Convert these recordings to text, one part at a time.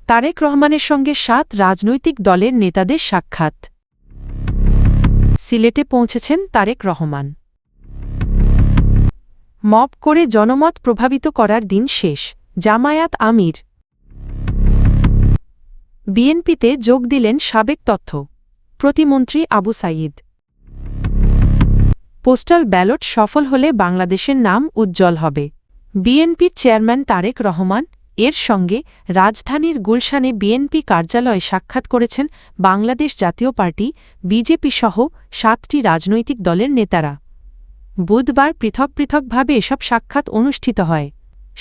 তারেক রহমানের সঙ্গে ৭ রাজনৈতিক দলের নেতাদের সাক্ষাৎ। সিলেটে পৌঁছেছেন তারেক রহমান। মব করে জনমত প্রভাবিত করার দিন শেষ, জামায়াত আমির। বিএনপিতে যোগ দিলেন সাবেক তথ্য প্রতিমন্ত্রী আবু সাঈদ। পোস্টাল ব্যালট সফল হলে বাংলাদেশের নাম উজ্জ্বল হবে, বিএনপির চেয়ারম্যান তারেক রহমান। এর সঙ্গে রাজধানীর গুলশানে বিএনপি কার্যালয়ে সাক্ষাৎ করেছেন বাংলাদেশ জাতীয় পার্টি বিজেপি সহ ৭টি রাজনৈতিক দলের নেতারা। বুধবার পৃথক পৃথকভাবে এসব সাক্ষাৎ অনুষ্ঠিত হয়।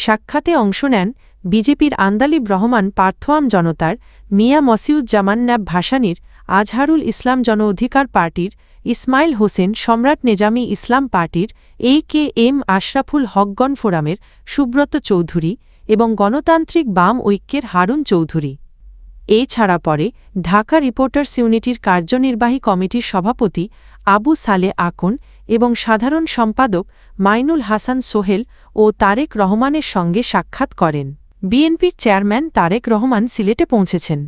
সাক্ষাতে অংশ নেন বিজেপির আন্দালিব রহমান পার্থোয়াম জনতার, মিয়া মসিউজ্জামান ন্যাব ভাসানীর, আজহারুল ইসলাম জন অধিকার পার্টির, ইসমাইল হোসেন, সম্রাট নেজামি ইসলাম পার্টির, এ.কে.এম. আশরাফুল হকগণ ফোরামের সুব্রত চৌধুরী এবং গণতান্ত্রিক বাম ঐক্যের হারুন চৌধুরী। এছাড়া পরে ঢাকা রিপোর্টার্স ইউনিটির কার্যনির্বাহী কমিটির সভাপতি আবু সালে আকন এবং সাধারণ সম্পাদক মাইনুল হাসান সোহেল ও তারেক রহমানের সঙ্গে সাক্ষাৎ করেন। বিএনপির চেয়ারম্যান তারেক রহমান সিলেটে পৌঁছেছেন।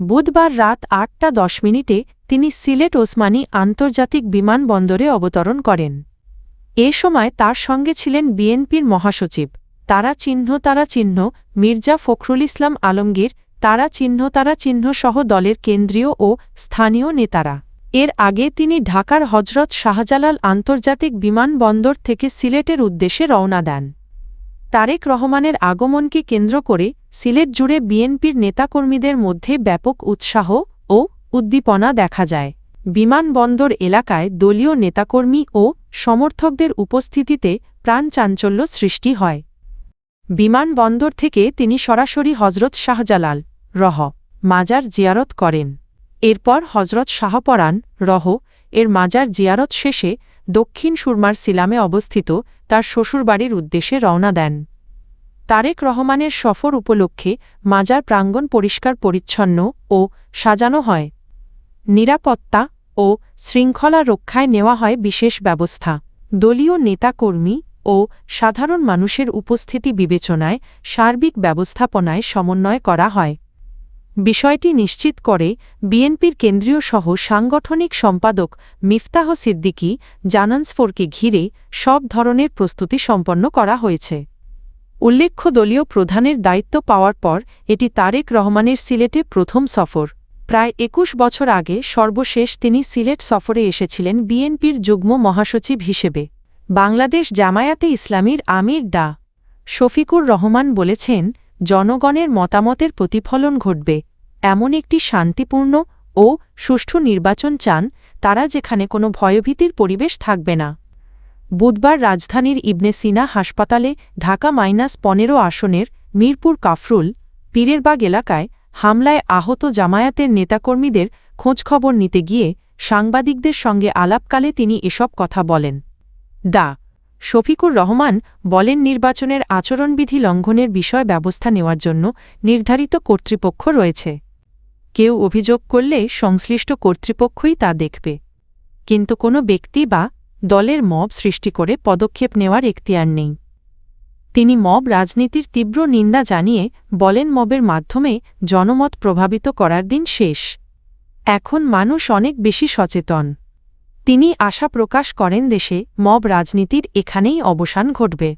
বুধবার রাত ৮টা ১০ তিনি সিলেট ওসমানী আন্তর্জাতিক বিমানবন্দরে অবতরণ করেন। এ সময় তার সঙ্গে ছিলেন বিএনপির মহাসচিব তারা চিহ্ন মির্জা ফখরুল ইসলাম আলমগীর, তারা চিহ্ন সহ দলের কেন্দ্রীয় ও স্থানীয় নেতারা। এর আগে তিনি ঢাকার হজরত শাহজালাল আন্তর্জাতিক বিমানবন্দর থেকে সিলেটের উদ্দেশ্যে রওনা দেন। তারেক রহমানের আগমনকে কেন্দ্র করে সিলেট জুড়ে বিএনপির নেতাকর্মীদের মধ্যে ব্যাপক উৎসাহ ও উদ্দীপনা দেখা যায়। বিমানবন্দর এলাকায় দলীয় নেতাকর্মী ও সমর্থকদের উপস্থিতিতে প্রাণচাঞ্চল্য সৃষ্টি হয়। বিমানবন্দর থেকে তিনি সরাসরি হজরত শাহজালাল মাজার জিয়ারত করেন। এরপর হজরত শাহপরান এর মাজার জিয়ারত শেষে দক্ষিণ সুরমার সিলামে অবস্থিত তার শ্বশুরবাড়ির উদ্দেশ্যে রওনা দেন। তারেক রহমানের সফর উপলক্ষে মাজার প্রাঙ্গণ পরিষ্কার পরিচ্ছন্ন ও সাজানো হয়। নিরাপত্তা ও শৃঙ্খলা রক্ষায় নেওয়া হয় বিশেষ ব্যবস্থা। দলীয় নেতাকর্মী ও সাধারণ মানুষের উপস্থিতি বিবেচনায় সার্বিক ব্যবস্থাপনায় সমন্বয় করা হয়। বিষয়টি নিশ্চিত করে বিএনপির কেন্দ্রীয় সহ সাংগঠনিক সম্পাদক মিফতাহ সিদ্দিকী জানান ঘিরে সব ধরনের প্রস্তুতি সম্পন্ন করা হয়েছে। উল্লেখ্য, দলীয় প্রধানের দায়িত্ব পাওয়ার পর এটি তারেক রহমানের সিলেটে প্রথম সফর। প্রায় ২১ বছর আগে সর্বশেষ তিনি সিলেট সফরে এসেছিলেন বিএনপির যুগ্ম মহাসচিব হিসেবে। বাংলাদেশ জামায়াতে ইসলামীর আমির ডা. শফিকুর রহমান বলেছেন, জনগণের মতামতের প্রতিফলন ঘটবে এমন একটি শান্তিপূর্ণ ও সুষ্ঠু নির্বাচন চান তারা, যেখানে কোনো ভয়ভীতির পরিবেশ থাকবে না। বুধবার রাজধানীর ইবনে সিনা হাসপাতালে ঢাকা -15 আসনের মিরপুর কাফরুল পীরেরবাগ এলাকায় হামলায় আহত জামায়াতের নেতাকর্মীদের খোঁজখবর নিতে গিয়ে সাংবাদিকদের সঙ্গে আলাপকালে তিনি এসব কথা বলেন। ডা. শফিকুর রহমান বলেন, নির্বাচনের আচরণবিধি লঙ্ঘনের বিষয় ব্যবস্থা নেওয়ার জন্য নির্ধারিত কর্তৃপক্ষ রয়েছে। কেউ অভিযোগ করলে সংশ্লিষ্ট কর্তৃপক্ষই তা দেখবে, কিন্তু কোনো ব্যক্তি বা দলের মব সৃষ্টি করে পদক্ষেপ নেওয়ার এখতিয়ার নেই। তিনি মব রাজনীতির তীব্র নিন্দা জানিয়ে বলেন, মবের মাধ্যমে জনমত প্রভাবিত করার দিন শেষ। এখন মানুষ অনেক বেশি সচেতন। তিনি আশা প্রকাশ করেন, দেশে মব রাজনীতির এখানেই অবসান ঘটবে।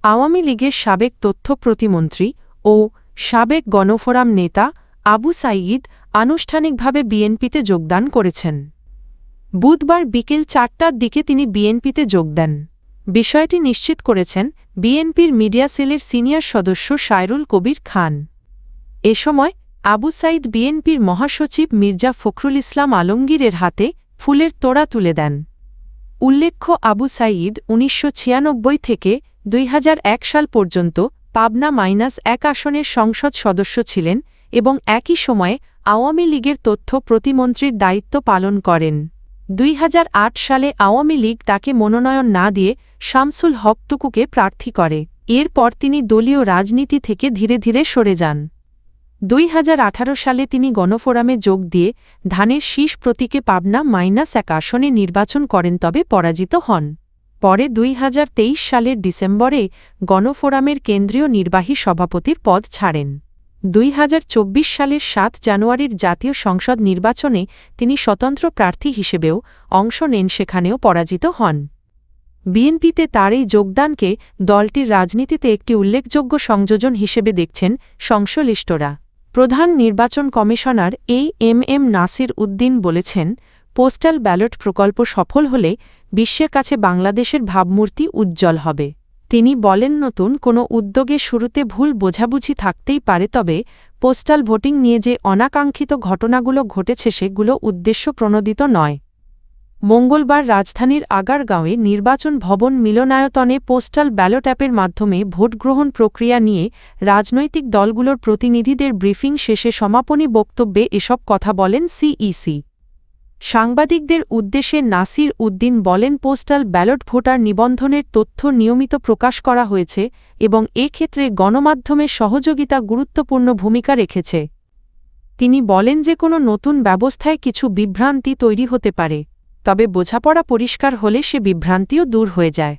আওয়ামী লীগের সাবেক তথ্য প্রতিমন্ত্রী ও সাবেক গণফোরাম নেতা আবু সাঈদ আনুষ্ঠানিকভাবে বিএনপিতে যোগদান করেছেন। বুধবার বিকেল ৪টার দিকে তিনি বিএনপিতে যোগ দেন। বিষয়টি নিশ্চিত করেছেন বিএনপির মিডিয়া সেলের সিনিয়র সদস্য সায়রুল কবির খান। এ সময় আবু সাঈদ বিএনপির মহাসচিব মির্জা ফখরুল ইসলাম আলমগীরের হাতে ফুলের তোড়া তুলে দেন। উল্লেখ্য, আবু সাঈদ ১৯৯৬ থেকে ২০০১ সাল পর্যন্ত পাবনা -১ আসনের সংসদ সদস্য ছিলেন এবং একই সময়ে আওয়ামী লীগের তথ্য প্রতিমন্ত্রীর দায়িত্ব পালন করেন। ২০০৮ সালে আওয়ামী লীগ তাকে মনোনয়ন না দিয়ে শামসুল হক টুকুকে প্রার্থী করে। এরপর তিনি দলীয় রাজনীতি থেকে ধীরে ধীরে সরে যান। ২০১৮ সালে তিনি গণফোরামে যোগ দিয়ে ধানের শীষ প্রতীকে পাবনা -১ আসনে নির্বাচন করেন, তবে পরাজিত হন। পরে ২০২৩ সালের ডিসেম্বরে গণফোরামের কেন্দ্রীয় নির্বাহী সভাপতির পদ ছাড়েন। 2024 সালের 7 জানুয়ারির জাতীয় সংসদ নির্বাচনে তিনি স্বতন্ত্র প্রার্থী হিসেবেও অংশ নেন, সেখানেও পরাজিত হন। বিএনপিতে তার এই যোগদানকে দলটির রাজনীতিতে একটি উল্লেখযোগ্য সংযোজন হিসেবে দেখছেন সংশ্লিষ্টরা। প্রধান নির্বাচন কমিশনার এম নাসির উদ্দিন বলেছেন, পোস্টাল ব্যালট প্রকল্প সফল হলে বিশ্বের কাছে বাংলাদেশের ভাবমূর্তি উজ্জ্বল হবে। তিনি বলেন, নতুন কোনো উদ্যোগে শুরুতে ভুল বোঝাবুঝি থাকতেই পারে, তবে পোস্টাল ভোটিং নিয়ে যে অনাকাঙ্ক্ষিত ঘটনাগুলো ঘটেছে সেগুলো উদ্দেশ্যপ্রণোদিত নয়। মঙ্গলবার রাজধানীর আগারগাঁওয়ে নির্বাচন ভবন মিলনায়তনে পোস্টাল ব্যালট অ্যাপের মাধ্যমে ভোটগ্রহণ প্রক্রিয়া নিয়ে রাজনৈতিক দলগুলোর প্রতিনিধিদের ব্রিফিং শেষে সমাপনী বক্তব্যে এসব কথা বলেন সিইসি। সাংবাদিকদের উদ্দেশ্যে নাসির উদ্দিন বলেন, পোস্টাল ব্যালট ভোটার নিবন্ধনের তথ্য নিয়মিত প্রকাশ করা হয়েছে এবং এক্ষেত্রে গণমাধ্যমের সহযোগিতা গুরুত্বপূর্ণ ভূমিকা রেখেছে। তিনি বলেন যে কোনো নতুন ব্যবস্থায় কিছু বিভ্রান্তি তৈরি হতে পারে, তবে বোঝাপড়া পরিষ্কার হলে সে বিভ্রান্তিও দূর হয়ে যায়।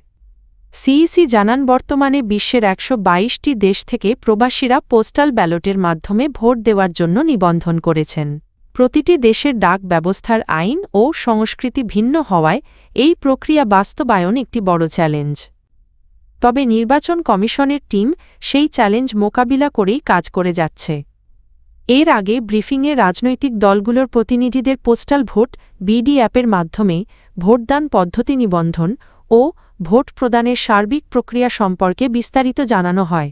সিইসি জানান, বর্তমানে বিশ্বের 122টি দেশ থেকে প্রবাসীরা পোস্টাল ব্যালটের মাধ্যমে ভোট দেওয়ার জন্য নিবন্ধন করেছেন। প্রতিটি দেশের ডাক ব্যবস্থার আইন ও সংস্কৃতি ভিন্ন হওয়ায় এই প্রক্রিয়া বাস্তবায়ন একটি বড় চ্যালেঞ্জ। তবে নির্বাচন কমিশনের টিম সেই চ্যালেঞ্জ মোকাবিলা করেই কাজ করে যাচ্ছে। এর আগে ব্রিফিংয়ে রাজনৈতিক দলগুলোর প্রতিনিধিদের পোস্টাল ভোট বিডি অ্যাপের মাধ্যমে ভোটদান পদ্ধতি নিবন্ধন ও ভোট প্রদানের সার্বিক প্রক্রিয়া সম্পর্কে বিস্তারিত জানানো হয়।